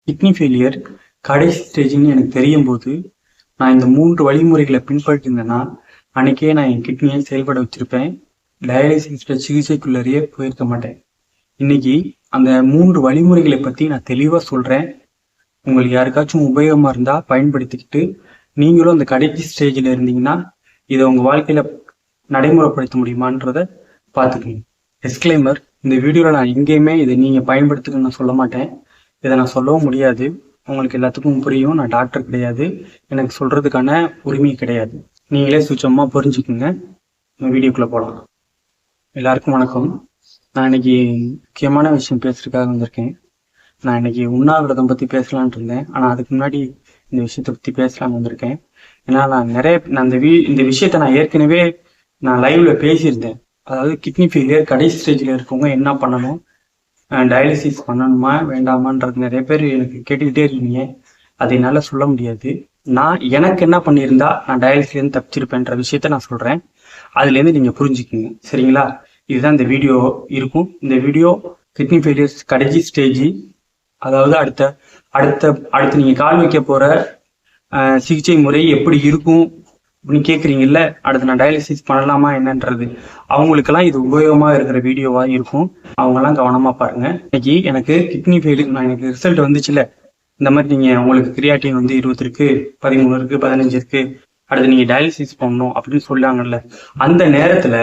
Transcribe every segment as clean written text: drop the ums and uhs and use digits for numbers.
Kidney failure கடைசி ஸ்டேஜ்னு எனக்கு தெரியும் போது நான் இந்த 3 வழிமுறைகளை பின்பற்றிருந்தேன்னா அன்னைக்கே நான் என் கிட்னியை செயல்பட வச்சிருப்பேன். டயாலிசிஸ்ல சிகிச்சைக்குள்ளேயே போயிருக்க மாட்டேன். இன்னைக்கு அந்த 3 வழிமுறைகளை பத்தி நான் தெளிவா சொல்றேன். உங்களுக்கு யாருக்காச்சும் உபயோகமா இருந்தா பயன்படுத்திக்கிட்டு நீங்களும் அந்த கடைசி ஸ்டேஜில் இருந்தீங்கன்னா இதை உங்க வாழ்க்கையில நடைமுறைப்படுத்த முடியுமான்றத பார்த்துக்கணும். டிஸ்க்ளைமர், இந்த வீடியோல நான் எங்கேயுமே இதை நீங்க பயன்படுத்துக்கணும்னு நான் சொல்ல மாட்டேன். இதை நான் சொல்லவும் முடியாது. உங்களுக்கு எல்லாத்துக்கும் புரியும். நான் டாக்டர் கிடையாது. எனக்கு சொல்றதுக்கான உரிமை கிடையாது. நீங்களே சுச்சமா புரிஞ்சுக்குங்க. வீடியோக்குள்ள போகலாம். எல்லாருக்கும் வணக்கம். நான் இன்னைக்கு முக்கியமான விஷயம் பேசுறதுக்காக வந்திருக்கேன். நான் இன்னைக்கு உண்ணாவிரதம் பத்தி பேசலான்ட்டு இருந்தேன். ஆனா அதுக்கு முன்னாடி இந்த விஷயத்தை பத்தி பேசலாம்னு வந்திருக்கேன். ஏன்னா நான் இந்த விஷயத்த நான் ஏற்கனவே லைவ்ல பேசியிருந்தேன். அதாவது கிட்னி ஃபெயிலியர் கடைசி ஸ்டேஜ்ல இருக்கவங்க என்ன பண்ணணும், டயாலிசிஸ் பண்ணணுமா வேண்டாமான்றது நிறைய பேர் எனக்கு கேட்டுக்கிட்டே இருக்கீங்க. அதை என்னால சொல்ல முடியாது. எனக்கு என்ன பண்ணியிருந்தா நான் டயாலிசிஸ்லேருந்து தப்பிச்சிருப்பேன்ற விஷயத்த நான் சொல்றேன். அதுல இருந்து நீங்க புரிஞ்சுக்குங்க, சரிங்களா? இதுதான் இந்த வீடியோ இருக்கும். இந்த வீடியோ கிட்னி ஃபெயிலியர்ஸ் கடைசி ஸ்டேஜ், அதாவது அடுத்து நீங்க கால் வைக்க போற சிகிச்சை முறை எப்படி இருக்கும் அப்படின்னு கேட்குறீங்கல்ல. அடுத்து நான் டயாலிசிஸ் பண்ணலாமா என்னன்றது அவங்களுக்கெல்லாம் இது உபயோகமா இருக்கிற வீடியோவா இருக்கும். அவங்கெல்லாம் கவனமா பாருங்க. இன்னைக்கு எனக்கு கிட்னி ஃபெயிலியர் எனக்கு ரிசல்ட் வந்துச்சுல, இந்த மாதிரி உங்களுக்கு கிரியாட்டின் 20 இருக்கு, 13 இருக்கு, 15 இருக்கு, அடுத்து நீங்க டயாலிசிஸ் பண்ணணும் அப்படின்னு சொல்லாங்கல்ல. அந்த நேரத்துல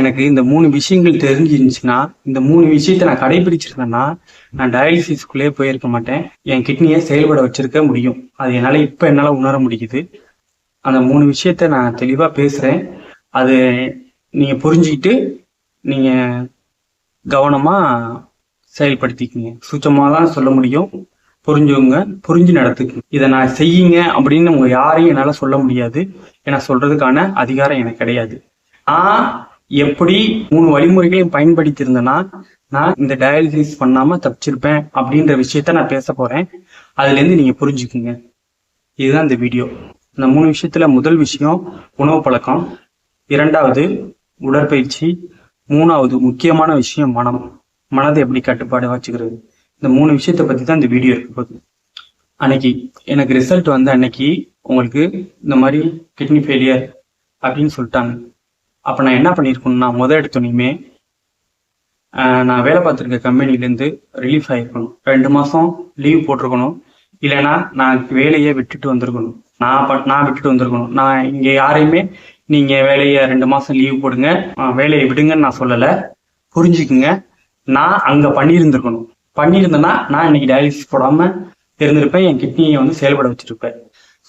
எனக்கு இந்த 3 விஷயங்கள் தெரிஞ்சிருந்துச்சுன்னா, இந்த 3 விஷயத்த நான் கடைபிடிச்சிருந்தேன்னா நான் டயாலிசிஸ்குள்ளே போயிருக்க மாட்டேன். என் கிட்னியை செயல்பட வச்சிருக்க முடியும். அது என்னால உணர முடியுது. அந்த 3 விஷயத்த நான் தெளிவா பேசுறேன். அது நீங்க புரிஞ்சுக்கிட்டு நீங்க கவனமா செயல்படுத்திக்கங்க. சுத்தமா தான் சொல்ல முடியும். புரிஞ்சுங்க, புரிஞ்சு நடத்துக்கு. இதை நான் செய்யுங்க அப்படின்னு உங்க யாரையும் என்னால சொல்ல முடியாது. ஏன்னா சொல்றதுக்கான அதிகாரம் எனக்கு கிடையாது. எப்படி 3 வழிமுறைகளையும் பயன்படுத்தி இருந்தேன்னா நான் இந்த டயாலிசிஸ் பண்ணாம தப்பிச்சிருப்பேன் அப்படின்ற விஷயத்த நான் பேச போறேன். அதுல இருந்து நீங்க புரிஞ்சுக்குங்க. இதுதான் இந்த வீடியோ. இந்த 3 விஷயத்துல முதல் விஷயம் உணவு பழக்கம், 2வது உடற்பயிற்சி, 3வது முக்கியமான விஷயம் மனதை எப்படி கட்டுப்பாடு வச்சுக்கிறது. இந்த 3 விஷயத்த பத்தி தான் இந்த வீடியோ இருக்க போகுது. அன்னைக்கு எனக்கு ரிசல்ட் வந்து அன்னைக்கு உங்களுக்கு இந்த மாதிரி கிட்னி ஃபெயிலியர் அப்படின்னு சொல்லிட்டாங்க. அப்ப நான் என்ன பண்ணிருக்கணும்னா, எடுத்தோனையுமே நான் வேலை பார்த்துருக்க கம்பெனிலேருந்து ரிலீஃப் ஆகிருக்கணும். 2 மாசம் லீவ் போட்டிருக்கணும். இல்லைன்னா நான் வேலையை விட்டுட்டு வந்திருக்கணும். நான் விட்டுட்டு வந்திருக்கணும். நான் இங்க யாரையுமே நீங்க வேலையை 2 மாசம் லீவ் போடுங்க, வேலையை விடுங்கன்னு நான் சொல்லலை. புரிஞ்சுக்குங்க. நான் அங்க பண்ணியிருந்தேன்னா நான் இன்னைக்கு டயாலிசிஸ் போடாம இருந்திருப்பேன். என் கிட்னியை செயல்பட வச்சிருப்பேன்.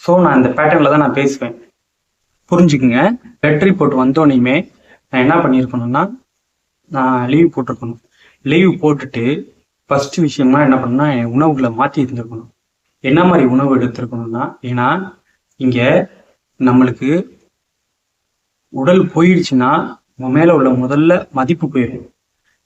ஸோ நான் இந்த பேட்டர்ன்ல தான் நான் பேசுவேன். புரிஞ்சுக்குங்க. பெட் ரிப்போர்ட் வந்தோடனையுமே நான் என்ன பண்ணியிருக்கணும்னா, நான் லீவ் போட்டிருக்கணும். லீவ் போட்டுட்டு ஃபர்ஸ்ட் விஷயம்னா என்ன பண்ணா, என் உணவுகளை மாற்றி இருந்திருக்கணும். என்ன மாதிரி உணவு எடுத்திருக்கணும்னா, ஏன்னா இங்க நம்மளுக்கு உடல் போயிடுச்சுன்னா நம்ம மேல உள்ள முதல்ல மதிப்பு போயிடும்.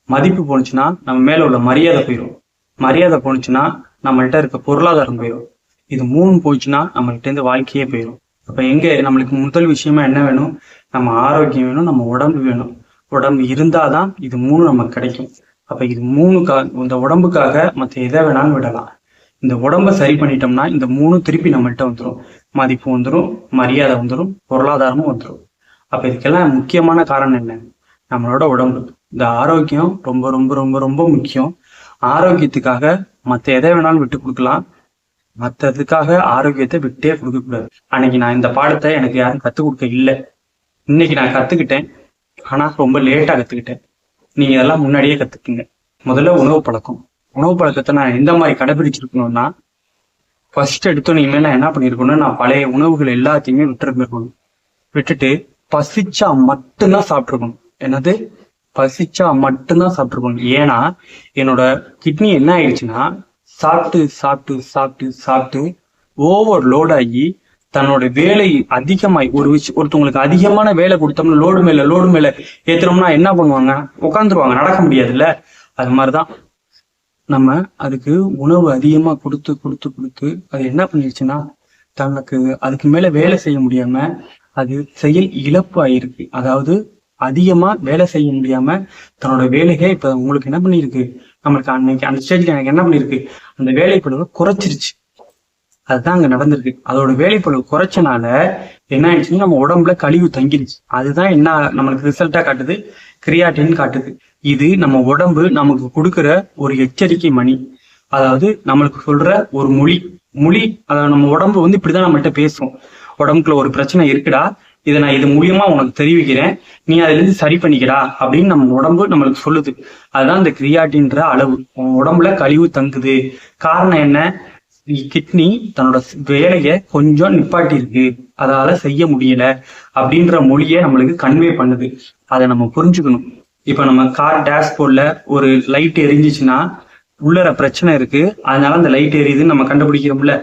மதிப்பு போனுச்சுன்னா நம்ம மேல உள்ள மரியாதை போயிடும். மரியாதை போனுச்சுன்னா நம்மள்கிட்ட இருக்க பொருளாதாரம் போயிடும். இது 3 போயிடுச்சுன்னா நம்மள்கிட்ட இருந்து வாழ்க்கையே போயிடும். அப்ப நம்மளுக்கு முதல் விஷயமா என்ன வேணும்? நம்ம ஆரோக்கியம் வேணும், நம்ம உடம்பு வேணும். உடம்பு இருந்தாதான் இது 3 நமக்கு கிடைக்கும். அப்ப இது 3 இந்த உடம்புக்காக மற்ற எதை வேணாலும் விடலாம். இந்த உடம்ப சரி பண்ணிட்டோம்னா இந்த 3 திருப்பி நம்மள்கிட்ட வந்துடும். மதிப்பு வந்துடும், மரியாதை வந்துடும், பொருளாதாரமும் வந்துடும். அப்ப இதுக்கெல்லாம் முக்கியமான காரணம் என்ன? நம்மளோட உடம்பு. இந்த ஆரோக்கியம் ரொம்ப ரொம்ப ரொம்ப ரொம்ப முக்கியம். ஆரோக்கியத்துக்காக மற்ற எதை வேணாலும் விட்டு கொடுக்கலாம். மற்றதுக்காக ஆரோக்கியத்தை விட்டே கொடுக்க கூடாது. அன்னைக்கு நான் இந்த பாடத்தை எனக்கு யாரும் கத்துக் கொடுக்க இல்லை. இன்னைக்கு நான் கத்துக்கிட்டேன். ஆனா ரொம்ப லேட்டா கத்துக்கிட்டேன். நீங்க இதெல்லாம் முன்னாடியே கத்துக்குங்க. முதல்ல உணவு பழக்கத்தை நான் எந்த மாதிரி கடைபிடிச்சிருக்கணும்னா, ஃபர்ஸ்ட் எடுத்தோன்னே நான் என்ன பண்ணிருக்கணும், நான் பழைய உணவுகள் எல்லாத்தையுமே விட்டுருக்கணும். விட்டுட்டு பசிச்சா மட்டும்தான் சாப்பிட்டுருக்கணும். என்னது? பசிச்சா மட்டும்தான் சாப்பிட்டுருக்கணும். ஏன்னா என்னோட கிட்னி என்ன ஆயிடுச்சுன்னா, சாப்பிட்டு ஓவர்லோட் ஆகி தன்னோட வேலை அதிகமாய் ஒருத்தவங்களுக்கு அதிகமான வேலை கொடுத்தோம்னா லோடு மேல ஏத்துறோம்னா என்ன பண்ணுவாங்க? உட்காந்துருவாங்க, நடக்க முடியாதுல்ல. அது மாதிரிதான் நம்ம அதுக்கு உணவு அதிகமா கொடுத்து அது என்ன பண்ணிருச்சுன்னா, தனக்கு அதுக்கு மேல வேலை செய்ய முடியாம அது செயல் இழப்பு ஆயிருக்கு. அதாவது அதிகமா வேலை செய்ய முடியாம தன்னோட வேலையை இப்ப உங்களுக்கு என்ன பண்ணிருக்கு, நம்மளுக்கு அன்னைக்கு அந்த ஸ்டேஜ்ல எனக்கு என்ன பண்ணிருக்கு, அந்த வேலைப்பளுவை குறைச்சிருச்சு. அதுதான் அங்க நடந்திருக்கு. அதோட வேலைப்பளுவு குறைச்சனால என்ன ஆயிடுச்சுன்னா நம்ம உடம்புல கழிவு தங்கிருச்சு. அதுதான் என்ன நம்மளுக்கு ரிசல்ட்டா காட்டுது, கிரியாட்டின் காட்டுது. இது நம்ம உடம்பு நமக்கு கொடுக்குற ஒரு எச்சரிக்கை மணி. அதாவது நம்மளுக்கு சொல்ற ஒரு மொழி. அதாவது நம்ம உடம்பு வந்து இப்படிதான் நம்மகிட்ட பேசும். உடம்புக்குள்ள ஒரு பிரச்சனை இருக்குடா, இதை நான் இது மூலியமா உனக்கு தெரிவிக்கிறேன், நீ அதுல இருந்து சரி பண்ணிக்கடா அப்படின்னு நம்ம உடம்பு நம்மளுக்கு சொல்லுது. அதுதான் இந்த கிரியாட்டின்ற அளவு. உன் உடம்புல கழிவு தங்குது. காரணம் என்ன, கிட்னி தன்னோட வேலையை கொஞ்சம் நிப்பாட்டி இருக்கு, அதால செய்ய முடியல அப்படின்ற மொழியை நம்மளுக்கு கன்வே பண்ணுது. அதை நம்ம புரிஞ்சுக்கணும். இப்ப நம்ம கார் டேஷ்போர்ட்ல ஒரு லைட் எரிஞ்சிச்சுன்னா உள்ளர பிரச்சனை இருக்கு, அதனால அந்த லைட் எரியுதுன்னு நம்ம கண்டுபிடிக்கிறோம்ல.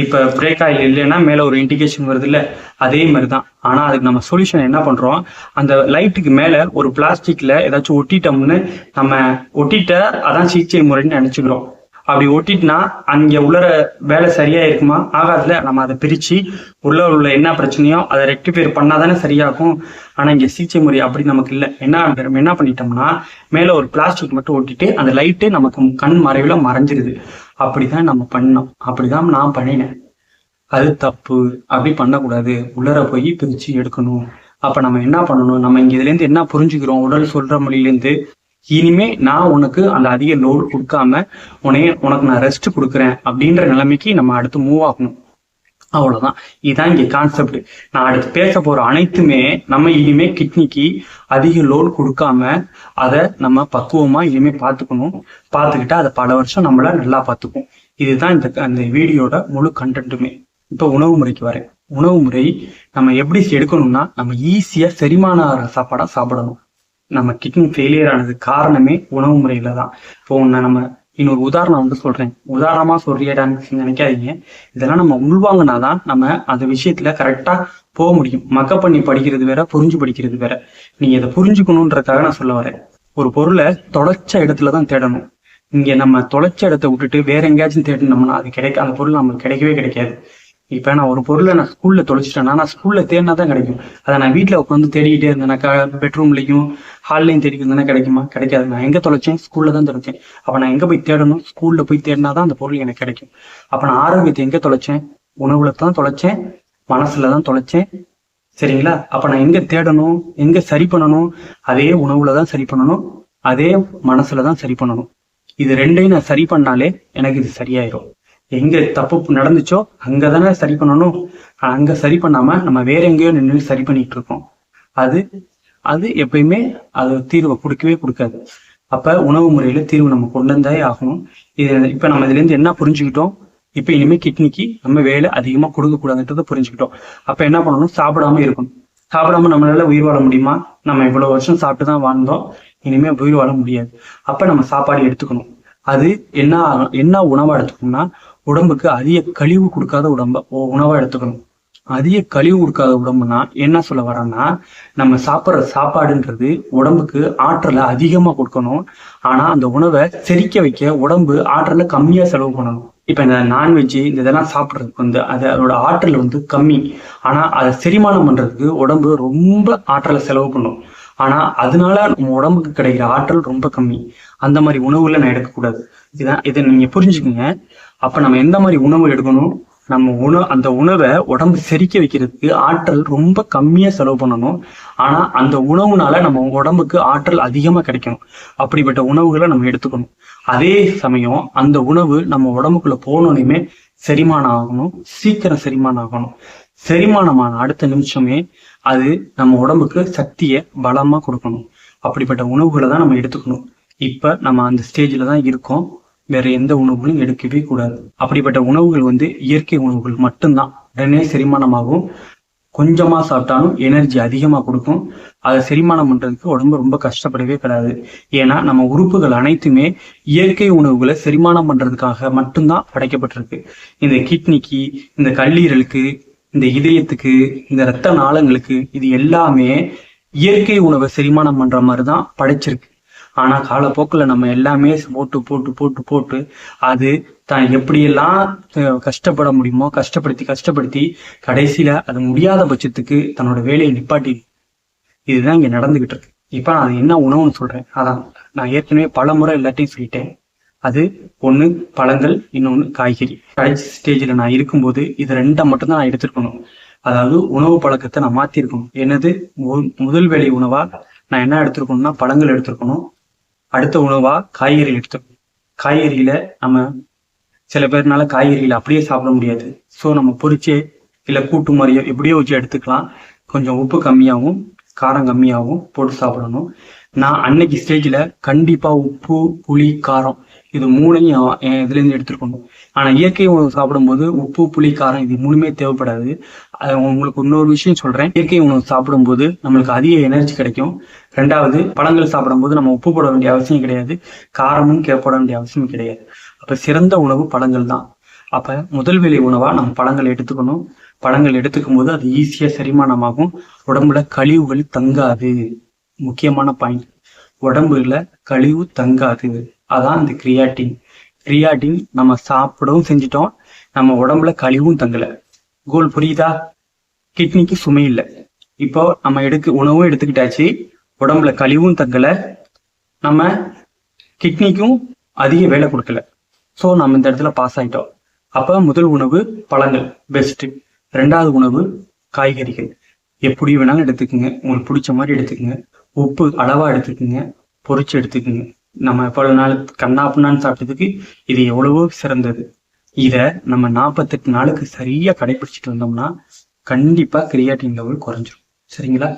இப்ப பிரேக் ஆயில் இல்லைன்னா மேல ஒரு இண்டிகேஷன் வருது இல்ல, அதே மாதிரிதான். ஆனா அதுக்கு நம்ம சொல்யூஷன் என்ன பண்றோம், அந்த லைட்டுக்கு மேல ஒரு பிளாஸ்டிக்ல ஏதாச்சும் ஒட்டிட்டோம்னு நம்ம ஒட்டிட்ட அதான் சிகிச்சை முறைன்னு நினைச்சுக்கிறோம். அப்படி ஒட்டிட்டுனா அங்க உள்ளர வேலை சரியா இருக்குமா, ஆகாதுல. நம்ம அதை பிரிச்சு உள்ள என்ன பிரச்சனையோ அதை ரெக்டிஃபை பண்ணாதானே சரியாகும். ஆனா இங்க சிகிச்சை முறை அப்படி நமக்கு இல்லை. என்ன பண்ணிட்டோம்னா மேல ஒரு பிளாஸ்டிக் மட்டும் ஒட்டிட்டு அந்த லைட்டு நமக்கு கண் மறைவுல மறைஞ்சிருது. அப்படிதான் நம்ம பண்ணோம், அப்படிதான் நான் பண்ணினேன். அது தப்பு, அப்படி பண்ணக்கூடாது. உள்ளர போய் பிரிச்சு எடுக்கணும். அப்ப நம்ம என்ன பண்ணணும், நம்ம இங்க இதுல இருந்து என்ன புரிஞ்சுக்கிறோம், உடல் சொல்ற மொழியிலேருந்து, இனிமே நான் உனக்கு அந்த அதிக லோடு கொடுக்காம உனக்கு நான் ரெஸ்ட் கொடுக்குறேன் அப்படின்ற நிலைமைக்கு நம்ம அடுத்து மூவ் ஆகணும். அவ்வளவுதான். இதுதான் இங்க கான்செப்ட். நான் அடுத்து பேச போற அனைத்துமே நம்ம இனிமே கிட்னிக்கு அதிக லோடு கொடுக்காம அதை நம்ம பக்குவமா இனிமே பார்த்துக்கணும். பார்த்துக்கிட்டு அதை பல வருஷம் நம்மள நல்லா பார்த்துக்கும். இதுதான் அந்த வீடியோட முழு கண்டென்ட்டுமே. இப்ப உணவு முறைக்கு வரேன். உணவு முறை நம்ம எப்படி எடுக்கணும்னா, நம்ம ஈஸியா செரிமான ஆகிற சாப்பாடா சாப்பிடணும். நம்ம கிட்னி ஃபெயிலியர் ஆனது காரணமே உணவு முறையில தான். இப்போ நம்ம இன்னொரு உதாரணம் வந்து சொல்றேன். உதாரணமா சொல்றியடான்னு நினைக்காதீங்க. இதெல்லாம் நம்ம உள்வாங்கினாதான் நம்ம அந்த விஷயத்துல கரெக்டா போக முடியும். மக்க பண்ணி படிக்கிறது வேற, புரிஞ்சு படிக்கிறது வேற. நீங்க இதை புரிஞ்சுக்கணுன்றதுக்காக நான் சொல்ல வரேன். ஒரு பொருளை தொலைச்ச இடத்துலதான் தேடணும். இங்க நம்ம தொலைச்ச இடத்த விட்டுட்டு வேற எங்கேயாச்சும் தேடினோம்னா அது அந்த பொருள் நம்மளுக்கு கிடைக்கவே கிடைக்காது. இப்ப நான் ஒரு பொருளை நான் ஸ்கூல்ல தொலைச்சிட்டேன்னா நான் ஸ்கூல்ல தேடினா தான் கிடைக்கும். அதை நான் வீட்டுல உட்காந்து தேடிக்கிட்டே இருந்தேனாக்கா பெட்ரூம்லையும் ஹால்லையும் தேடிக்கிட்டு இருந்தேன்னா கிடைக்குமா? கிடைக்காது. நான் எங்க தொலைச்சேன், ஸ்கூல்ல தான் தொலைச்சேன். அப்ப நான் எங்க போய் தேடணும், ஸ்கூல்ல போய் தேடினாதான் அந்த பொருள் எனக்கு கிடைக்கும். அப்ப நான் ஆரோக்கியத்தை எங்க தொலைச்சேன், உணவுல தான் தொலைச்சேன், மனசுலதான் தொலைச்சேன். சரிங்களா? அப்ப நான் எங்க தேடணும், எங்க சரி பண்ணணும், அதே உணவுலதான் சரி பண்ணணும், அதே மனசுலதான் சரி பண்ணணும். இது ரெண்டையும் நான் சரி பண்ணாலே எனக்கு இது சரியாயிரும். எங்க தப்பு நடந்துச்சோ அங்கதானே சரி பண்ணணும். அங்க சரி பண்ணாம நம்ம வேற எங்கேயோ நின்று சரி பண்ணிட்டு இருக்கோம். அது எப்பயுமே அது தீர்வை கொடுக்கவே கொடுக்காது. அப்ப உணவு முறையில தீர்வு நம்ம கொண்டு வந்தே ஆகணும். இப்ப நம்ம இதுல இருந்து என்ன புரிஞ்சுக்கிட்டோம், இப்ப இனிமே கிட்னிக்கு நம்ம வேலை அதிகமா கொடுக்க கூடாதுன்றத புரிஞ்சுக்கிட்டோம். அப்ப என்ன பண்ணணும், சாப்பிடாம இருக்கணும். சாப்பிடாம நம்மளால உயிர் வாழ முடியுமா? நம்ம இவ்வளவு வருஷம் சாப்பிட்டுதான் வாழ்ந்தோம், இனிமே உயிர் வாழ முடியாது. அப்ப நம்ம சாப்பாடு எடுத்துக்கணும். அது என்ன உணவா எடுத்துக்கணும்னா, உடம்புக்கு அதிக கழிவு கொடுக்காத உணவா எடுத்துக்கணும். அதிக கழிவு கொடுக்காத உடம்புனா என்ன சொல்ல வரேன்னா, நம்ம சாப்பிட்ற சாப்பாடுன்றது உடம்புக்கு ஆற்றலை அதிகமா கொடுக்கணும். ஆனா அந்த உணவை செரிக்க வைக்க உடம்பு ஆற்றலை கம்மியா செலவு பண்ணணும். இப்ப இந்த நான்வெஜ் இதெல்லாம் சாப்பிட்றதுக்கு வந்து அதோட ஆற்றல் வந்து கம்மி. ஆனா அதை செரிமானம் பண்றதுக்கு உடம்பு ரொம்ப ஆற்றலை செலவு பண்ணும். ஆனா அதனால நம்ம உடம்புக்கு கிடைக்கிற ஆற்றல் ரொம்ப கம்மி. அந்த மாதிரி உணவுகளை நான் எடுக்கக்கூடாது. இதை நீங்க புரிஞ்சுக்கோங்க. அப்ப நம்ம எந்த மாதிரி உணவு எடுக்கணும், நம்ம அந்த உணவை உடம்பு செரிக்க வைக்கிறதுக்கு ஆற்றல் ரொம்ப கம்மியா செலவு பண்ணணும். ஆனா அந்த உணவுனால நம்ம உடம்புக்கு ஆற்றல் அதிகமா கிடைக்கணும். அப்படிப்பட்ட உணவுகளை நம்ம எடுத்துக்கணும். அதே சமயம் அந்த உணவு நம்ம உடம்புக்குள்ள போனோனையுமே செரிமானம் ஆகணும், சீக்கிரம் செரிமானம் ஆகணும். செரிமானமான அடுத்த நிமிஷமே அது நம்ம உடம்புக்கு சக்தியை பலமா கொடுக்கணும். அப்படிப்பட்ட உணவுகளை தான் நம்ம எடுத்துக்கணும். இப்ப நம்ம அந்த ஸ்டேஜ்ல தான் இருக்கோம். வேற எந்த உணவுகளும் எடுக்கவே கூடாது. அப்படிப்பட்ட உணவுகள் வந்து இயற்கை உணவுகள் மட்டும்தான். உடனே செரிமானமாகும். கொஞ்சமா சாப்பிட்டாலும் எனர்ஜி அதிகமா கொடுக்கும். அதை செரிமானம் பண்றதுக்கு உடம்பு ரொம்ப கஷ்டப்படவே கிடையாது. ஏன்னா நம்ம உறுப்புகள் அனைத்துமே இயற்கை உணவுகளை செரிமானம் பண்றதுக்காக மட்டும்தான் படைக்கப்பட்டிருக்கு. இந்த கிட்னிக்கு, இந்த கல்லீரலுக்கு, இந்த இதயத்துக்கு, இந்த இரத்த நாளங்களுக்கு, இது எல்லாமே இயற்கை உணவை செரிமானம் பண்ற மாதிரிதான் படைச்சிருக்கு. ஆனா காலப்போக்கில் நம்ம எல்லாமே போட்டு போட்டு போட்டு போட்டு அது தான் எப்படியெல்லாம் கஷ்டப்பட முடியுமோ கஷ்டப்படுத்தி கடைசியில அது முடியாத பட்சத்துக்கு தன்னோட வேலையை நிப்பாட்டி. இதுதான் இங்க நடந்துகிட்டு இருக்கு. இப்ப நான் அது என்ன உணவுன்னு சொல்றேன். அதான் நான் ஏற்கனவே பல முறை எல்லாத்தையும் சொல்லிட்டேன். அது ஒன்று பழங்கள், இன்னொன்று காய்கறி. கடைசி ஸ்டேஜில் நான் இருக்கும்போது இது ரெண்டை மட்டும்தான் நான் எடுத்துருக்கணும். அதாவது உணவு பழக்கத்தை நான் மாற்றிருக்கணும். என்னது, முதல் வேளை உணவா நான் என்ன எடுத்துருக்கணும்னா பழங்கள் எடுத்துருக்கணும். அடுத்த உணவா காய்கறிகள் எடுத்துக்கணும். காய்கறியில நம்ம சில பேர்னால காய்கறிகளை அப்படியே சாப்பிட முடியாது. ஸோ நம்ம பொரிச்சே இல்லை கூட்டு மாதிரியோ எப்படியோ வச்சு எடுத்துக்கலாம். கொஞ்சம் உப்பு கம்மியாகவும் காரம் கம்மியாகவும் போட்டு சாப்பிடணும். நான் அன்னைக்கு ஸ்டேஜில் கண்டிப்பாக உப்பு, புளி, காரம் இது மூணையும் என் இதுலேருந்து எடுத்துருக்கணும். ஆனால் இயற்கை உணவு சாப்பிடும்போது உப்பு, புளி, காரம் இது மூணுமே தேவைப்படாது. உங்களுக்கு இன்னொரு விஷயம் சொல்கிறேன். இயற்கை உணவு சாப்பிடும்போது நம்மளுக்கு அதிக எனர்ஜி கிடைக்கும். ரெண்டாவது, பழங்கள் சாப்பிடும்போது நம்ம உப்பு போட வேண்டிய அவசியம் கிடையாது, காரமும் போட வேண்டிய அவசியம் கிடையாது. அப்போ சிறந்த உணவு பழங்கள் தான். அப்போ முதல் வேளை உணவாக நம்ம பழங்கள் எடுத்துக்கணும். பழங்கள் எடுத்துக்கும் போது அது ஈஸியாக செரிமானமாகும். உடம்புல கழிவுகள் தங்காது. முக்கியமான பாயிண்ட், உடம்புல கழிவு தங்காது. அதான் இந்த கிரியாட்டின். கிரியாட்டின் நம்ம சாப்பிடவும் செஞ்சிட்டோம், நம்ம உடம்புல கழிவும் தங்கலை. கோல் புரியுதா? கிட்னிக்கு சுமை இல்லை. இப்போ நம்ம உணவும் எடுத்துக்கிட்டாச்சு, உடம்புல கழிவும் தங்கலை, நம்ம கிட்னிக்கும் அதிக வேலை கொடுக்கல. ஸோ நம்ம இந்த இடத்துல பாஸ் ஆகிட்டோம். அப்போ முதல் உணவு பழங்கள் பெஸ்ட்டு. ரெண்டாவது உணவு காய்கறிகள். எப்படி வேணாலும் எடுத்துக்கோங்க, உங்களுக்கு பிடிச்ச மாதிரி எடுத்துக்கோங்க. உப்பு அளவாக எடுத்துக்கோங்க, பொரிச்சு எடுத்துக்கோங்க. நம்ம எவ்வளோ நாள் கண்ணாப்புனான்னு சாப்பிட்டதுக்கு இது எவ்வளவோ சிறந்தது. இதை நம்ம 48 நாளுக்கு சரியாக கடைபிடிச்சிட்டு வந்தோம்னா கண்டிப்பாக கிரியாட்டின் லெவல் குறைஞ்சிரும். சரிங்களா?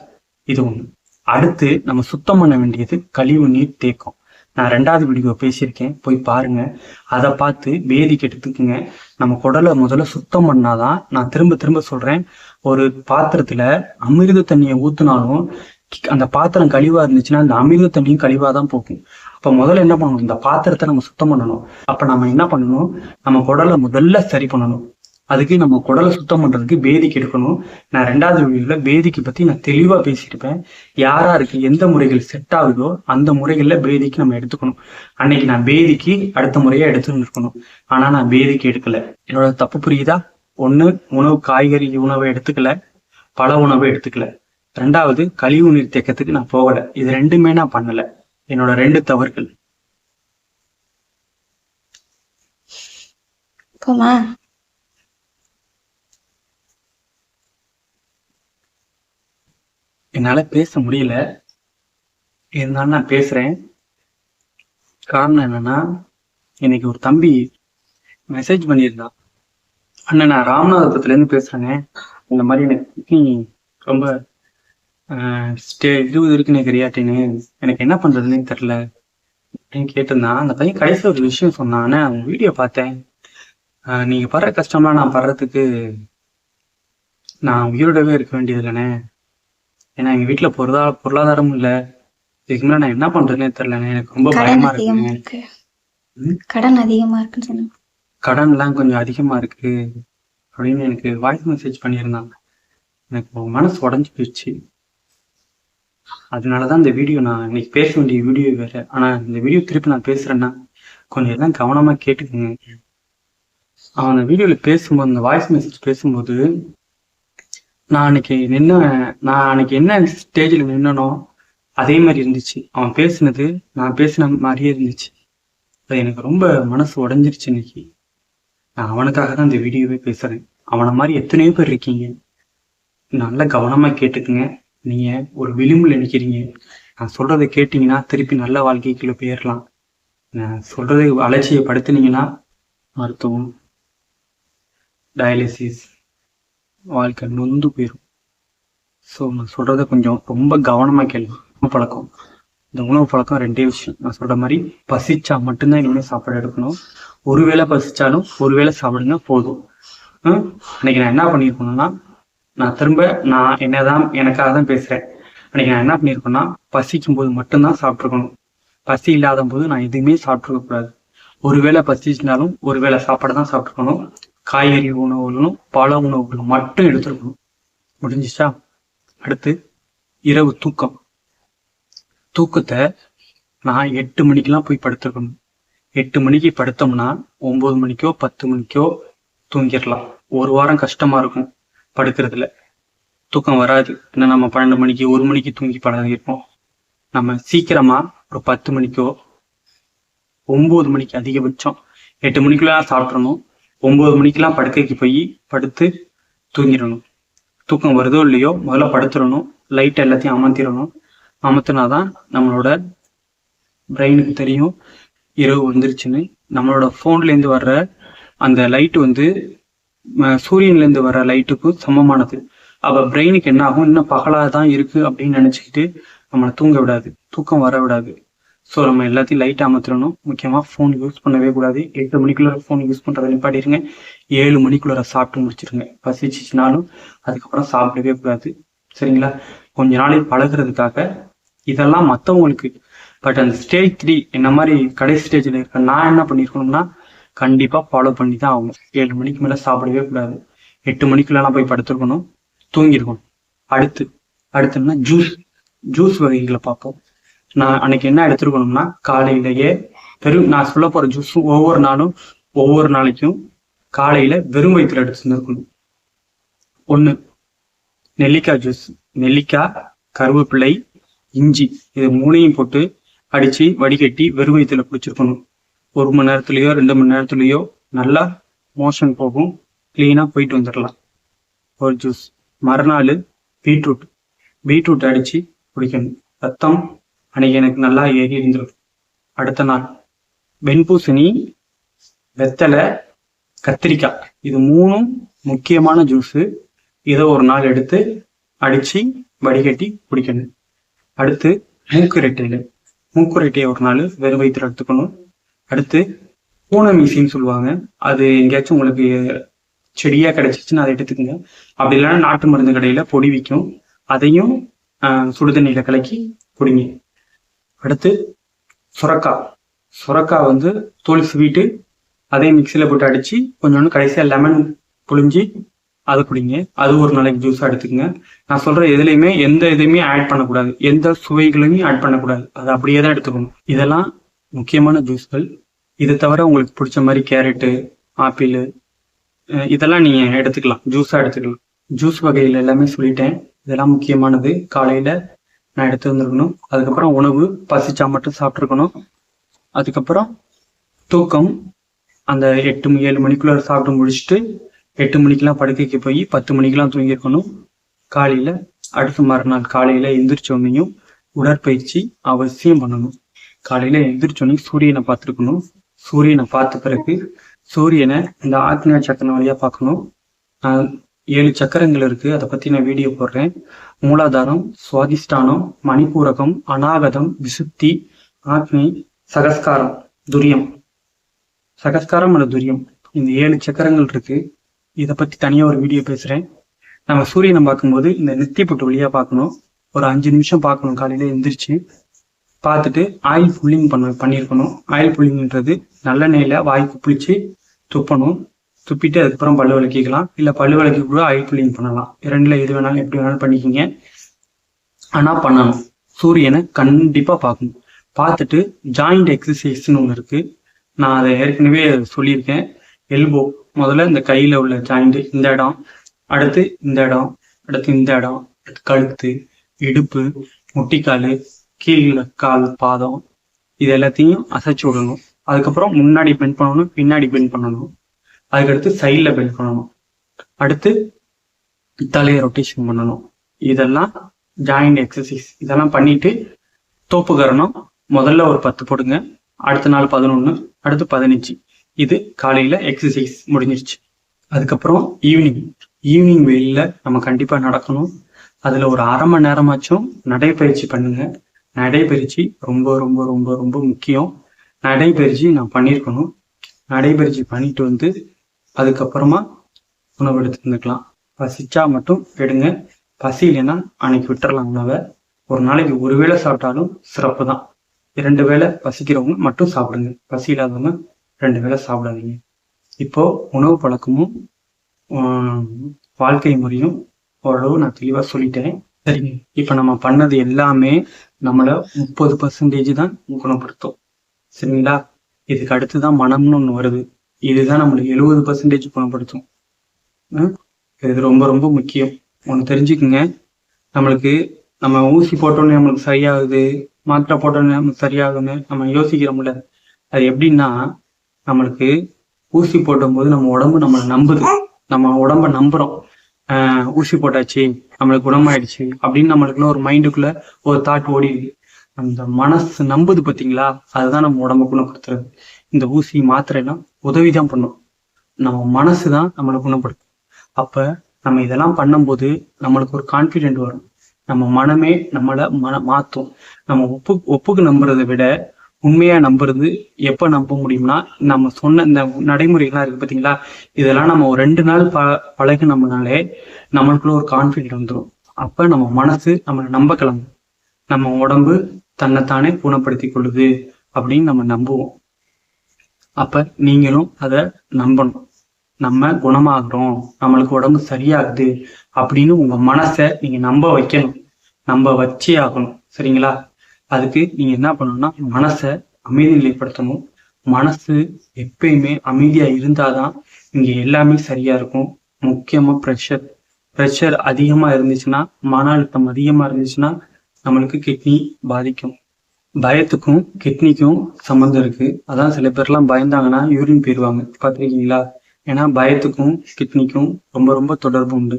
இது ஒன்று. அடுத்து நம்ம சுத்தம் பண்ண வேண்டியது கழிவு நீர் தேக்கம். நான் 2வது வீடியோ பேசியிருக்கேன், போய் பாருங்க. அதை பார்த்து வேதிக்கு எடுத்துக்குங்க. நம்ம குடலை முதல்ல சுத்தம் பண்ணாதான். நான் திரும்ப திரும்ப சொல்றேன், ஒரு பாத்திரத்துல அமிர்த தண்ணியை ஊத்துனாலும் அந்த பாத்திரம் கழிவா இருந்துச்சுன்னா அந்த அமிர்த தண்ணியும் கழிவா தான் போகும். அப்ப முதல்ல என்ன பண்ணணும், இந்த பாத்திரத்தை நம்ம சுத்தம் பண்ணணும். அப்ப நம்ம என்ன பண்ணணும், நம்ம குடலை முதல்ல சரி பண்ணணும். அதுக்கு நம்ம குடலை சுத்தம் பண்றதுக்கு பேதிக்கு எடுக்கணும். நான் 2வது வீடியோல பேதிக்கு பத்தி நான் தெளிவா பேசியிருப்பேன். யாராருக்கு எந்த முறைகள் செட் ஆகுதோ அந்த முறைகள்ல பேதிக்கு நம்ம எடுத்துக்கணும். அன்னைக்கு நான் பேதிக்கு அடுத்த முறையா எடுத்துன்னு இருக்கணும். ஆனா நான் பேதிக்கு எடுக்கல. என்னோட தப்பு புரியுதா? ஒண்ணு, காய்கறி உணவை எடுத்துக்கல, பழ உணவை எடுத்துக்கல. 2வது, கழிவு நீர் தேக்கத்துக்கு நான் போகல. இது ரெண்டுமே நான் பண்ணல. என்னோட 2 தவறுகள். என்னால பேச முடியல, இருந்தாலும் நான் பேசுறேன். காரணம் என்னன்னா, இன்னைக்கு ஒரு தம்பி மெசேஜ் பண்ணியிருந்தான். அண்ணன், நான் ராமநாதபுரத்துல இருந்து பேசுறேங்க. இந்த மாதிரி எனக்கு ரொம்ப 20 இருக்குன்னு கிரியாட்டின்னு, எனக்கு என்ன பண்றதுன்னு தெரியல அப்படின்னு கேட்டிருந்தான். அந்த பையன் கடைசி ஒரு விஷயம் சொன்னான். ஆனா அவங்க வீடியோ பார்த்தேன், நீங்க படுற கஷ்டம்லாம் நான் படுறதுக்கு நான் உயிரோடவே இருக்க வேண்டியது இல்லைண்ணே. ஏன்னா எங்க வீட்டுல பொருளாதாரமும் இல்லை. இதுக்கு மேல நான் என்ன பண்றதுன்னே தெரியலண்ணே. எனக்கு ரொம்ப பயமா இருக்கு. கடன் அதிகமா இருக்குன்னு சொன்னாங்க. கடன் எல்லாம் கொஞ்சம் அதிகமா இருக்கு அப்படின்னு எனக்கு வாய்ஸ் மெசேஜ் பண்ணியிருந்தாங்க. எனக்கு மனசு உடஞ்சு போயிடுச்சு. அதனாலதான் இந்த வீடியோ, நான் இன்னைக்கு பேச வேண்டிய வீடியோ வேற. ஆனா இந்த வீடியோ திருப்பி நான் பேசுறேன்னா கொஞ்சம் எல்லாம் கவனமா கேட்டுக்குங்க. அவன் அந்த வீடியோல பேசும்போது, அந்த வாய்ஸ் மெசேஜ் பேசும்போது, நான் அன்னைக்கு என்ன ஸ்டேஜ்ல நின்னனோ அதே மாதிரி இருந்துச்சு. அவன் பேசுனது நான் பேசின மாதிரியே இருந்துச்சு. அது எனக்கு ரொம்ப மனசு உடஞ்சிருச்சு. இன்னைக்கு நான் அவனுக்காக தான் இந்த வீடியோவே பேசுறேன். அவனை மாதிரி எத்தனையோ பேர் இருக்கீங்க, நல்லா கவனமா கேட்டுக்குங்க. நீங்க ஒரு விளிம்புல நிக்கிறீங்க. நான் சொல்றதை கேட்டீங்கன்னா திருப்பி நல்ல வாழ்க்கைக்குள்ள போயிடலாம். நான் சொல்றதை அலட்சியப்படுத்தினீங்கன்னா மருத்துவம், டயாலிசிஸ், வாழ்க்கை நொந்து போயிடும். ஸோ நான் சொல்றதை கொஞ்சம் ரொம்ப கவனமா கேள்வி. உணவு பழக்கம், இந்த உணவு பழக்கம் 2 விஷயம். நான் சொல்ற மாதிரி பசிச்சா மட்டும்தான் இனிமே சாப்பாடு எடுக்கணும். ஒருவேளை பசிச்சாலும் ஒருவேளை சாப்பிடுங்க போதும். அன்னைக்கு நான் என்ன பண்ணியிருக்கணும்னா, நான் என்னதான் எனக்காக தான் பேசுறேன். அன்னைக்கு நான் என்ன பண்ணியிருக்கேன்னா, பசிக்கும் போது மட்டும்தான் சாப்பிட்ருக்கணும். பசி இல்லாத போது நான் எதுவுமே சாப்பிட்ருக்க கூடாது. ஒருவேளை பசிச்சிருந்தாலும் ஒருவேளை சாப்பாடு தான் சாப்பிட்ருக்கணும். காய்கறி உணவுகளும் பழ உணவுகளும் மட்டும் எடுத்துருக்கணும். முடிஞ்சிச்சா? அடுத்து இரவு தூக்கம். தூக்கத்தை நான் 8 மணிக்கெல்லாம் போய் படுத்துருக்கணும். 8 மணிக்கு படுத்தோம்னா 9 மணிக்கோ 10 மணிக்கோ தூங்கிடலாம். ஒரு வாரம் கஷ்டமா இருக்கும் படுக்கிறதுல, தூக்கம் வராது. ஏன்னா நம்ம 12 மணிக்கு 1 மணிக்கு தூங்கி பழகிருப்போம். நம்ம சீக்கிரமா ஒரு 10 மணிக்கோ 9 மணிக்கு அதிகபட்சம். 8 மணிக்குலாம் சாப்பிட்றணும். 9 மணிக்கெல்லாம் படுக்கைக்கு போய் படுத்து தூங்கிடணும். தூக்கம் வருதோ இல்லையோ முதல்ல படுத்துடணும். லைட் எல்லாத்தையும் அமர்த்திடணும். அமர்த்தினாதான் நம்மளோட பிரெயினுக்கு தெரியும் இரவு வந்துருச்சுன்னு. நம்மளோட ஃபோன்லேருந்து வர்ற அந்த லைட்டு வந்து சூரியன்லேருந்து வர்ற லைட்டுக்கும் சமமானது. அப்போ பிரெயினுக்கு என்ன ஆகும், இன்னும் பகலாக தான் இருக்குது அப்படின்னு நினச்சிக்கிட்டு நம்மளை தூங்க விடாது, தூக்கம் வர விடாது. ஸோ நம்ம எல்லாத்தையும் லைட் அமர்த்திடணும். முக்கியமாக ஃபோன் யூஸ் பண்ணவே கூடாது. 8 மணிக்குள்ள ஃபோன் யூஸ் பண்ணுறதை நிப்பாட்டிடுங்க. 7 மணிக்குள்ள சாப்பிட்டு முடிச்சிருங்க. பசிச்சிச்சுனாலும் அதுக்கப்புறம் சாப்பிடவே கூடாது. சரிங்களா? கொஞ்ச நாளைக்கு பழகிறதுக்காக இதெல்லாம் மற்றவங்களுக்கு. பட் அந்த ஸ்டேஜ் 3 என்ன மாதிரி கடைசி ஸ்டேஜில் இருக்க நான் என்ன பண்ணியிருக்கணும்னா கண்டிப்பாக ஃபாலோ பண்ணி தான் ஆகணும். 7 மணிக்கு மேலே சாப்பிடவே கூடாது. 8 மணிக்குள்ளலாம் போய் படுத்துருக்கணும், தூங்கிருக்கணும். அடுத்துன்னா ஜூஸ் வகைகளை பார்ப்போம். நான் அன்னைக்கு என்ன எடுத்துருக்கணும்னா காலையிலேயே நான் சொல்ல போகிற ஜூஸும் ஒவ்வொரு நாளைக்கும் காலையில் வெறும் வயிற்றுல எடுத்துருந்துருக்கணும். 1 நெல்லிக்காய் ஜூஸ். நெல்லிக்காய், கருவேப்பிலை, இஞ்சி இது 3ஐயும் போட்டு அடித்து வடிகட்டி வெறும் வயிற்றுல குடிச்சிருக்கணும். 1 மணி நேரத்துலையோ 2 மணி நேரத்துலையோ நல்லா மோஷன் போகும், கிளீனாக போயிட்டு வந்துடலாம். ஒரு ஜூஸ். மறுநாள் பீட்ரூட் அடித்து குடிக்கணும். ரத்தம் அன்னைக்கு எனக்கு நல்லா ஏறி இருந்துருக்கும். அடுத்த நாள் வெண்பூசணி, வெத்தலை, கத்திரிக்காய் இது 3ம் முக்கியமான ஜூஸு. இதை ஒரு நாள் எடுத்து அடித்து வடிகட்டி குடிக்கணும். அடுத்து மூக்குரெட்டையை ஒரு நாள் வெறும் வயிற்றுல எடுத்துக்கணும். அடுத்து பூனை மீசின்னு சொல்லுவாங்க. அது எங்கேயாச்சும் உங்களுக்கு செடியாக கிடைச்சிச்சுன்னா அதை எடுத்துக்கோங்க. அப்படி இல்லைன்னா நாட்டு மருந்து கடையில் பொடி விற்கும், அதையும் சுடுதண்ணியில் கலக்கி குடிங்க. அடுத்து சுரக்காய் வந்து தோல் சீவிட்டு அதையும் மிக்சியில் போட்டு அடித்து கொஞ்சோண்டு கடைசியாக லெமன் புழிஞ்சி அதை குடிங்க. அது ஒரு நாளைக்கு ஜூஸாக எடுத்துக்கங்க. நான் சொல்கிற எதுலையுமே எந்த இதையுமே ஆட் பண்ணக்கூடாது, எந்த சுவைகளையும் ஆட் பண்ணக்கூடாது, அதை அப்படியே தான் எடுத்துக்கணும். இதெல்லாம் முக்கியமான ஜூஸ்கள். இதை தவிர உங்களுக்கு பிடிச்ச மாதிரி கேரட்டு, ஆப்பிள் இதெல்லாம் நீங்கள் எடுத்துக்கலாம், ஜூஸாக எடுத்துக்கலாம். ஜூஸ் வகையில் எல்லாமே சொல்லிட்டேன். இதெல்லாம் முக்கியமானது. காலையில் நான் எடுத்து வந்துருக்கணும். அதுக்கப்புறம் உணவு பசிச்சா மட்டும் சாப்பிட்ருக்கணும். அதுக்கப்புறம் தூக்கம் அந்த 7 மணிக்குள்ள சாப்பிட்டு முடிச்சுட்டு 8 மணிக்கெலாம் படுக்கைக்கு போய் 10 மணிக்கெலாம் தூங்கியிருக்கணும். காலையில் அடுத்த மறுநாள் காலையில் எந்திரிச்சோன்னையும் உடற்பயிற்சி அவசியம் பண்ணணும். காலையில் எந்திரிச்சோன்னையும் சூரியனை பார்த்துருக்கணும். சூரியனை பார்த்த பிறகு சூரியனை இந்த ஆக்னியா சக்கரம் வழியாக பார்க்கணும். 7 சக்கரங்கள் இருக்குது, அதை பற்றி நான் வீடியோ போடுறேன். மூலாதாரம், சுவாதிஷ்டானம், மணிப்பூரகம், அநாகதம், விசுத்தி, ஆக்னி, சகஸ்காரம், துரியம். சகஸ்காரம் அல்லது துரியம், இந்த 7 சக்கரங்கள் இருக்குது. இதை பற்றி தனியாக ஒரு வீடியோ பேசுகிறேன். நம்ம சூரியனை பார்க்கும்போது இந்த நெத்தி பொட்டு வழியாக பார்க்கணும். ஒரு 5 நிமிஷம் பார்க்கணும். காலையில் எந்திரிச்சு பார்த்துட்டு ஆயில் புல்லிங் பண்ணியிருக்கணும். ஆயில் புல்லிங்ன்றது நல்லெண்ணெயில் வாய்க்கு புளிச்சு துப்பணும். துப்பிட்டு அதுக்கப்புறம் பல்லு விளக்கிக்கலாம். இல்லை பல்லு விளக்கி கூட ஆயில் புல்லிங் பண்ணலாம். 2ல் எது வேணாலும் எப்படி வேணாலும் பண்ணிக்கிங்க. ஆனால் பண்ணணும். சூரியனை கண்டிப்பாக பார்க்கணும். பார்த்துட்டு ஜாயிண்ட் எக்ஸசைஸ்ன்னு ஒன்று இருக்குது. நான் அதை ஏற்கனவே சொல்லியிருக்கேன். எல்போ முதல்ல இந்த கையில் உள்ள ஜாயிண்ட், இந்த இடம், அடுத்து இந்த இடம், அடுத்து இந்த இடம், அடுத்து கழுத்து, இடுப்பு, முட்டிக்கால், கீழே கால், பாதம், இது எல்லாத்தையும் அசைச்சு விடணும். அதுக்கப்புறம் முன்னாடி பெண்ட் பண்ணணும், பின்னாடி பெண்ட் பண்ணணும். அதுக்கடுத்து சைடில் பெண்ட் பண்ணணும். அடுத்து தலையை ரொட்டேஷன் பண்ணணும். இதெல்லாம் ஜாயிண்ட் எக்ஸசைஸ். இதெல்லாம் பண்ணிட்டு தோப்பு கரணம் முதல்ல ஒரு 10 போடுங்க. அடுத்த நாள் 11, அடுத்து 15. இது காலையில் எக்ஸசைஸ் முடிஞ்சிருச்சு. அதுக்கப்புறம் ஈவினிங் வெயிலில் நம்ம கண்டிப்பாக நடக்கணும். அதில் ஒரு அரை மணி நேரமாச்சும் நடைப்பயிற்சி பண்ணுங்க. நடைப்பயிற்சி ரொம்ப ரொம்ப ரொம்ப ரொம்ப முக்கியம். நடைப்பயிற்சி நான் பண்ணியிருக்கணும். நடைப்பயிற்சி பண்ணிட்டு வந்து அதுக்கப்புறமா உணவு எடுத்துக்கலாம். பசிச்சா மட்டும் எடுங்க, பசி இல்லைன்னா அன்னைக்கு விட்டுறலாம் உணவை. ஒரு நாளைக்கு 1 வேளை சாப்பிட்டாலும் சிறப்பு தான். 2 வேளை பசிக்கிறவங்க மட்டும் சாப்பிடுங்க, பசி இல்லாதவங்க 2 வேளை சாப்பிடாதீங்க. இப்போ உணவு பழக்கமும் வாழ்க்கை முறையும் ஓரளவு நான் தெளிவாக சொல்லிட்டேன். சரிங்க, இப்போ நம்ம பண்ணது எல்லாமே நம்மளை 30% தான் குணப்படுத்தும். சரிங்களா? இதுக்கு அடுத்து தான் மனம்னு ஒன்று வருது. இதுதான் நம்மளை 70% குணப்படுத்தும். இது ரொம்ப ரொம்ப முக்கியம். ஒன்று தெரிஞ்சுக்குங்க, நம்மளுக்கு நம்ம ஊசி போட்டோன்னே நம்மளுக்கு சரியாகுது, மாத்திரை போட்டோன்னே நம்மளுக்கு சரியாகுன்னு நம்ம யோசிக்கிறோம்ல, அது எப்படின்னா, நம்மளுக்கு ஊசி போடும்போது நம்ம உடம்பு நம்மளை நம்புது. நம்ம உடம்ப நம்புறோம். ஊசி போட்டாச்சு, நம்மளுக்கு குணமாயிடுச்சு அப்படின்னு நம்மளுக்குள்ள ஒரு மைண்டுக்குள்ள ஒரு தாட் ஓடிடுது. அந்த மனசு நம்புது பார்த்தீங்களா, அதுதான் நம்ம உடம்ப குணப்படுத்துறது. இந்த ஊசி மாத்திரை எல்லாம் உதவிதான் பண்ணும். நம்ம மனசு தான் நம்மளை குணப்படுத்தும். அப்ப நம்ம இதெல்லாம் பண்ணும்போது நம்மளுக்கு ஒரு கான்ஃபிடென்ட் வரும். நம்ம மனமே நம்மளை மாத்தும். நம்ம ஒப்புக்கு நம்புறதை விட உண்மையா நம்புறது எப்ப நம்ப முடியும்னா, நம்ம சொன்ன இந்த நடைமுறைகள்லாம் இருக்கு பார்த்தீங்களா, இதெல்லாம் நம்ம ஒரு 2 நாள் பழகினோம்னாலே நம்மளுக்குள்ள ஒரு கான்ஃபிடென்ட் வந்துடும். அப்ப நம்ம மனசு நம்மளை நம்ப கிளம்பும். நம்ம உடம்பு தன்னைத்தானே குணப்படுத்தி கொள்ளுது அப்படின்னு நம்ம நம்புவோம். அப்ப நீங்களும் அதை நம்பணும். நம்ம குணமாகறோம், நம்மளுக்கு உடம்பு சரியாகுது அப்படின்னு உங்க மனசை நீங்க நம்ப வைக்கணும். நம்ப வச்சே ஆகணும். சரிங்களா? அதுக்கு நீங்க என்ன பண்ணணும்னா, மனசை அமைதி நிலைப்படுத்தணும். மனசு எப்பயுமே அமைதியா இருந்தாதான் இங்க எல்லாமே சரியா இருக்கும். முக்கியமா ப்ரெஷர் அதிகமா இருந்துச்சுன்னா, மன அழுத்தம் அதிகமா இருந்துச்சுன்னா நம்மளுக்கு கிட்னி பாதிக்கும். பயத்துக்கும் கிட்னிக்கும் சம்மந்தம் இருக்கு. அதான் சில பேர்லாம் பயந்தாங்கன்னா யூரின் போயிருவாங்க, பார்த்துருக்கீங்களா? ஏன்னா பயத்துக்கும் கிட்னிக்கும் ரொம்ப ரொம்ப தொடர்பு உண்டு.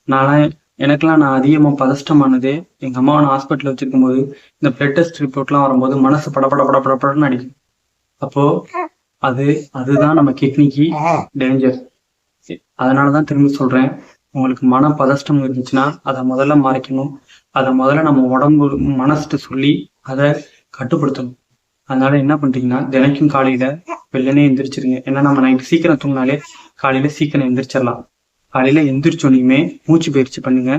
நான் அதிகமாக பதஷ்டமானதே எங்க அம்மாவை நான் ஹாஸ்பிட்டல் வச்சிருக்கும் போது இந்த பிளட் டெஸ்ட் ரிப்போர்ட்லாம் வரும்போது மனசு படப்படன்னு அடிக்கும். அப்போ அதுதான் நம்ம கிட்னிக்கு டேஞ்சர். அதனாலதான் திரும்பி சொல்றேன், உங்களுக்கு மன பதஷ்டம் இருந்துச்சுன்னா அதை முதல்ல மறைக்கணும். அதை முதல்ல நம்ம உடம்பு மனசுட்டு சொல்லி அதை கட்டுப்படுத்தணும். அதனால என்ன பண்றீங்கன்னா, தினைக்கும் காலையில வெள்ளனே எந்திரிச்சிருங்க. ஏன்னா நம்ம நைட்டு சீக்கிரம் தூங்கினாலே காலையில சீக்கிரம் எந்திரிச்சிடலாம். காலையில எந்திரிச்சோனையுமே மூச்சு பயிற்சி பண்ணுங்க.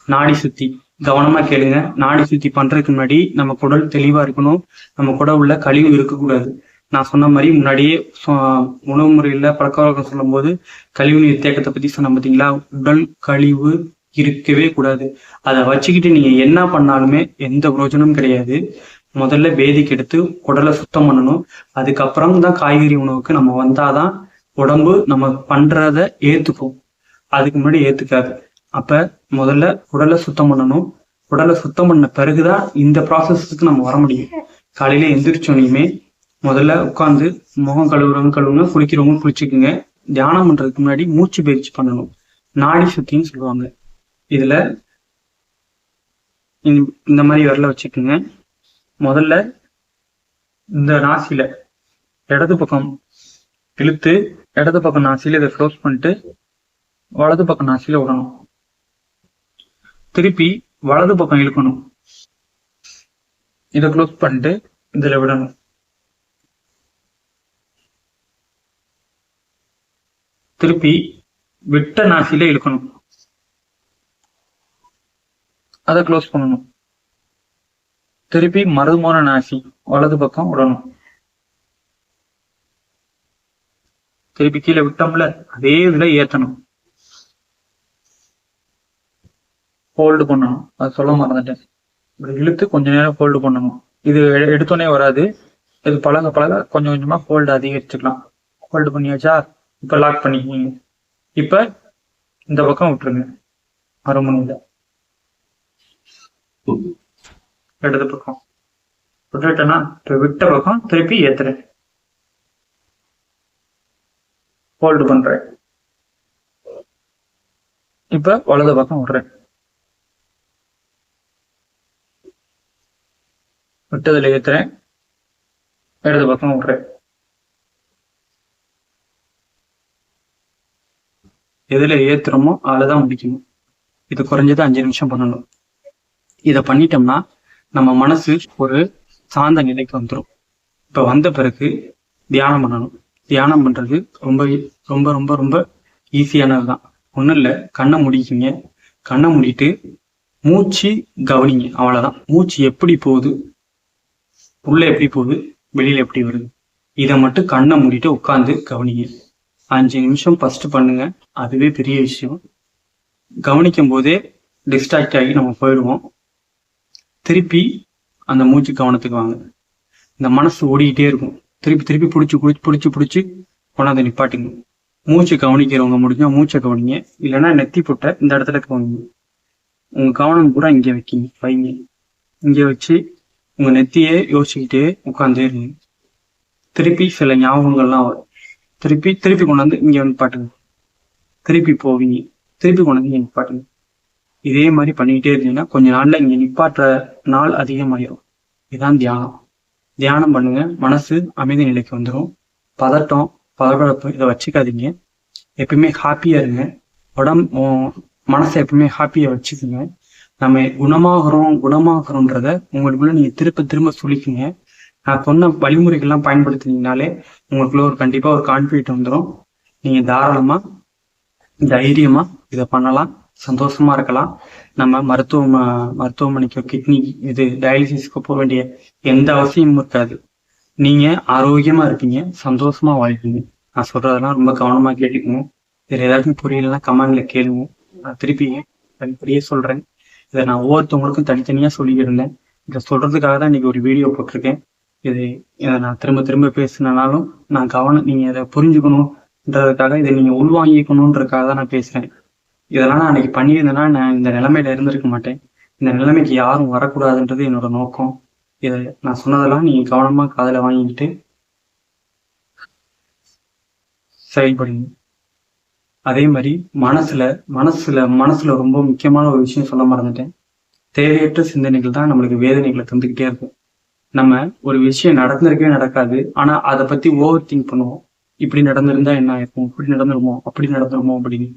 நாடி சுத்தி கவனமா கேளுங்க. நாடி சுத்தி பண்றதுக்கு முன்னாடி நம்ம குடல் தெளிவா இருக்கணும். நம்ம குடல் உள்ள கழிவு இருக்கக்கூடாது. நான் சொன்ன மாதிரி முன்னாடியே உணவு முறையில பழக்க வழக்கம் சொல்லும் போது கழிவு நீர் தேக்கத்தை பத்தி சொன்ன பார்த்தீங்களா? உடல் கழிவு இருக்கவே கூடாது. அதை வச்சுக்கிட்டு நீங்க என்ன பண்ணாலுமே எந்த பிரயோஜனமும் கிடையாது. முதல்ல வேதிக்கு எடுத்து குடலை சுத்தம் பண்ணணும். அதுக்கப்புறம் தான் காய்கறி உணவுக்கு நம்ம வந்தாதான் உடம்பு நம்ம பண்றத ஏத்துக்கும். அதுக்கு முன்னாடி ஏத்துக்காது. அப்ப முதல்ல குடலை சுத்தம் பண்ணணும். குடலை சுத்தம் பண்ண பிறகுதான் இந்த ப்ராசஸ்க்கு நம்ம வர முடியும். காலையில எந்திரிச்சோனையுமே முதல்ல உட்காந்து முகம் கழுவுங்க, குளிக்கிறவங்க குளிச்சுக்குங்க. தியானம் பண்றதுக்கு முன்னாடி மூச்சு பயிற்சி பண்ணணும். நாடி சுத்தின்னு சொல்லுவாங்க. இதுல இந்த மாதிரி விரல வச்சுக்குங்க. முதல்ல இந்த நாசில இடது பக்கம் இழுத்து இடது பக்கம் நாசில இதை க்ளோஸ் பண்ணிட்டு வலது பக்கம் நாசில விடணும். திருப்பி வலது பக்கம் இழுக்கணும். இதை க்ளோஸ் பண்ணிட்டு இதுல விடணும். திருப்பி விட்ட நாசில இழுக்கணும். அதை க்ளோஸ் பண்ணணும். திருப்பி மருதுமான நாசி வலது பக்கம் விடணும். திருப்பி கீழே விட்டோம்ல, அதே இதுல ஏத்தணும். ஹோல்டு பண்ணணும். அது சொல்ல மறந்துட்டேன். இப்படி இழுத்து கொஞ்ச நேரம் ஹோல்டு பண்ணணும். இது எடுத்தோடனே வராது. இது பழக கொஞ்சம் கொஞ்சமா ஹோல்டு அதிகரிச்சுக்கலாம். ஹோல்டு பண்ணியாச்சா? இப்ப லாக் பண்ணிக்கிங்க. இப்ப இந்த பக்கம் விட்டுருங்க. அரைமணியில இடது பக்கம் விட்டுட்டேன்னா இப்ப விட்ட பக்கம் திருப்பி ஏத்துறேன். ஹோல்டு பண்றேன். இப்ப வலது பக்கம் விடுறேன். விட்டதுல ஏத்துறேன். இடது பக்கம் விடுறேன். எதுல ஏத்துறோமோ அதுலதான் முடிக்கணும். இது குறைஞ்சது 5 நிமிஷம் பண்ணணும். இதை பண்ணிட்டோம்னா நம்ம மனசு ஒரு சாந்த நிலைக்கு வந்துடும். இப்ப வந்த பிறகு தியானம் பண்ணணும். தியானம் பண்றது ரொம்ப ரொம்ப ரொம்ப ரொம்ப ஈஸியானதுதான். ஒன்றும் இல்லை, கண்ணை முடிக்கிங்க. கண்ணை மூடிட்டு மூச்சு கவனிங்க. அவ்வளவுதான். மூச்சு எப்படி போகுது, உள்ள எப்படி போகுது, வெளியில எப்படி வருது, இதை மட்டும் கண்ணை மூடிட்டு உட்காந்து கவனிங்க. 5 நிமிஷம் ஃபர்ஸ்ட் பண்ணுங்க. அதுவே பெரிய விஷயம். கவனிக்கும் போதே டிஸ்ட்ராக்ட் ஆகி நம்ம போயிடுவோம். திருப்பி அந்த மூச்சு கவனத்துக்கு வாங்க. இந்த மனசு ஓடிக்கிட்டே இருக்கும். திருப்பி பிடிச்சி கொண்டாந்து நிப்பாட்டுங்க. மூச்சு கவனிக்கிறவங்க முடிஞ்சா மூச்சை கவனிங்க. இல்லைன்னா நெத்தி போட்ட இந்த இடத்துல கவனிங்க. உங்க கவனம் பூரா இங்கே வைங்க. இங்கே வச்சு உங்க நெத்தியே யோசிச்சுக்கிட்டே உட்காந்தே இருங்க. திருப்பி சில ஞாபகங்கள்லாம் வரும். திருப்பி திருப்பி கொண்டாந்து இங்க வந்து பாட்டுங்க, திருப்பி போவீங்க, திருப்பி கொண்டாந்து இங்க நிப்பாட்டுங்க. இதே மாதிரி பண்ணிக்கிட்டே இருந்தீங்கன்னா கொஞ்ச நாள்ல இங்க நிப்பாட்டுற நாள் அதிகமாயிரும். இதுதான் தியானம். தியானம் பண்ணுங்க, மனசு அமைதி நிலைக்கு வந்துடும். பதட்டம், பதப்படப்பு இதை வச்சுக்காதீங்க. எப்பயுமே ஹாப்பியா இருங்க. மனசை எப்பவுமே ஹாப்பியா வச்சுக்கோங்க. நம்ம குணமாகறோன்றத உங்களுக்குள்ள நீங்க திரும்ப திரும்ப சொல்லிக்குங்க. நான் சொன்ன வழிமுறைகள்லாம் பயன்படுத்தினீங்கனாலே உங்களுக்குள்ள கண்டிப்பா ஒரு கான்ஃபிடென்ட் வந்துடும். நீங்க தாராளமா தைரியமா இதை பண்ணலாம், சந்தோஷமா இருக்கலாம். நம்ம மருத்துவமனைக்கு கிட்னி இது டயாலிசிஸ்க்கு போக வேண்டிய எந்த அவசியமும் இருக்காது. நீங்க ஆரோக்கியமா இருப்பீங்க, சந்தோஷமா வாழ்வீங்க. நான் சொல்றதெல்லாம் ரொம்ப கவனமா கேட்டுக்கோங்க. இதுல ஏதாச்சும் புரியலன்னா கமெண்ட்ல கேளுங்க. நான் திருப்பி தனிப்படியே சொல்றேன். இதை நான் ஒவ்வொருத்தவங்களுக்கும் தனித்தனியா சொல்லியிருந்தேன். இதை சொல்றதுக்காக தான் இன்னைக்கு ஒரு வீடியோ போட்டிருக்கேன். இதை நான் திரும்ப திரும்ப பேசினாலும் நான் நீங்க இதை புரிஞ்சுக்கணும்ன்றதுக்காக, இதை நீங்க உள்வாங்கிக்கணும்ன்றதுக்காக தான் நான் பேசுறேன். இதெல்லாம் நான் அன்னைக்கு பண்ணியிருந்தேன்னா நான் இந்த நிலைமையில இருந்திருக்க மாட்டேன். இந்த நிலைமைக்கு யாரும் வரக்கூடாதுன்றது என்னோட நோக்கம். இதை நான் சொன்னதெல்லாம் நீங்க கவனமா காதுல வாங்கிக்கிட்டு செயல்படுங்க. அதே மாதிரி மனசுல ரொம்ப முக்கியமான ஒரு விஷயம் சொல்ல மறந்துட்டேன். தேவையற்ற சிந்தனைகள் தான் நம்மளுக்கு வேதனைகளை தந்துக்கிட்டே இருக்கும். நம்ம ஒரு விஷயம் நடந்திருக்கவே நடக்காது, ஆனா அதை பத்தி ஓவர் திங்க் பண்ணுவோம். இப்படி நடந்திருந்தா என்ன ஆயிருக்கும், இப்படி நடந்துருமோ, அப்படி நடந்துருமோ அப்படின்னு.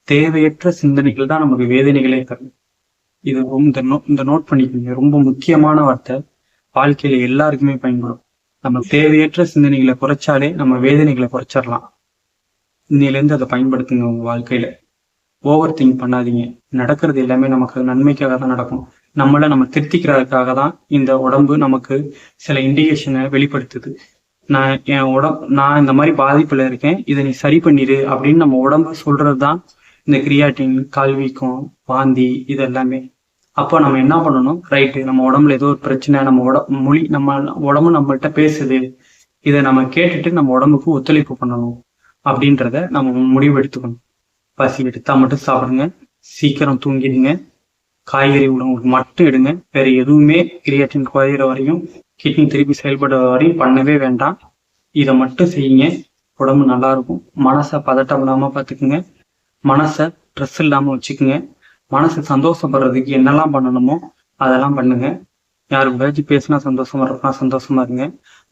தேவையற்ற சிந்தனைகள் தான் நமக்கு வேதனைகளே தரும். இது இந்த நோட் பண்ணிக்கோங்க. ரொம்ப முக்கியமான வார்த்தை, வாழ்க்கையில எல்லாருக்குமே பயன்படும். நம்ம தேவையற்ற சிந்தனைகளை குறைச்சாலே நம்ம வேதனைகளை குறைச்சிடலாம். இன்னையிலேருந்து அதை பயன்படுத்துங்க உங்க வாழ்க்கையில. ஓவர் திங்க் பண்ணாதீங்க. நடக்கிறது எல்லாமே நமக்கு நன்மைக்காக தான் நடக்கும். நம்ம திருத்திக்கிறதுக்காக தான் இந்த உடம்பு நமக்கு சில இண்டிகேஷனை வெளிப்படுத்துது. நான் இந்த மாதிரி பாதிப்புல இருக்கேன், இதை நீ சரி பண்ணிடு அப்படின்னு நம்ம உடம்பு சொல்றதுதான் இந்த கிரியாட்டின், கால்வீக்கம், வாந்தி இது எல்லாமே. அப்போ நம்ம என்ன பண்ணணும்? ரைட்டு, நம்ம உடம்புல ஏதோ ஒரு பிரச்சனை, நம்ம உடம்பு நம்மள்கிட்ட பேசுது, இதை நம்ம கேட்டுட்டு நம்ம உடம்புக்கு ஒத்துழைப்பு பண்ணணும் அப்படின்றத நம்ம முடிவு எடுத்துக்கணும். பசி எடுத்தா மட்டும் சாப்பிடுங்க, சீக்கிரம் தூங்கிடுங்க, காய்கறி உணவுக்கு மட்டும் எடுங்க. வேற எதுவுமே கிரியாட்டின் குறையிற வரையும், கிட்னி திருப்பி செயல்படுற வரையும் பண்ணவே வேண்டாம். இதை மட்டும் செய்யுங்க, உடம்பு நல்லா இருக்கும். மனசை பதட்டம் இல்லாம பார்த்துக்குங்க, மனசை ஸ்ட்ரெஸ் இல்லாம வச்சுக்குங்க. மனசு சந்தோஷப்படுறதுக்கு என்னெல்லாம் பண்ணணுமோ அதெல்லாம் பண்ணுங்க. யாரு கூடாச்சும் பேசினா சந்தோஷமா இருப்பா, சந்தோஷமா இருங்க.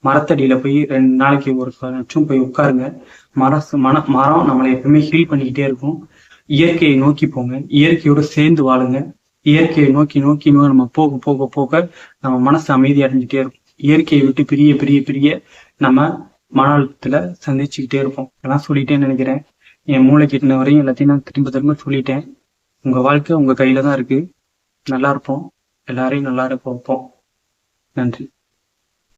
மரத்தடியில போய் 2 நாளைக்கு ஒரு நிமிஷம் போய் உட்காருங்க. மரம் நம்மளை எப்பவுமே ஹீல் பண்ணிக்கிட்டே இருக்கும். இயற்கையை நோக்கி போங்க, இயற்கையோட சேர்ந்து வாழுங்க. இயற்கையை நோக்கி நோக்கி நம்ம போக போக போக நம்ம மனசு அமைதி அடைஞ்சிட்டே இருக்கும். இயற்கையை விட்டு பிரிய பிரிய பிரிய நம்ம மன அழுத்தத்துல சந்திச்சுக்கிட்டே இருப்போம். எல்லாம் சொல்லிட்டேன்னு நினைக்கிறேன். என் மூளை கிட்டின வரையும் எல்லாத்தையும் நான் திரும்ப திரும்ப சொல்லிட்டேன். உங்க வாழ்க்கை உங்க கையில தான் இருக்கு. நல்லா இருப்போம், எல்லாரையும் நல்லா இருக்க வைப்போம். நன்றி.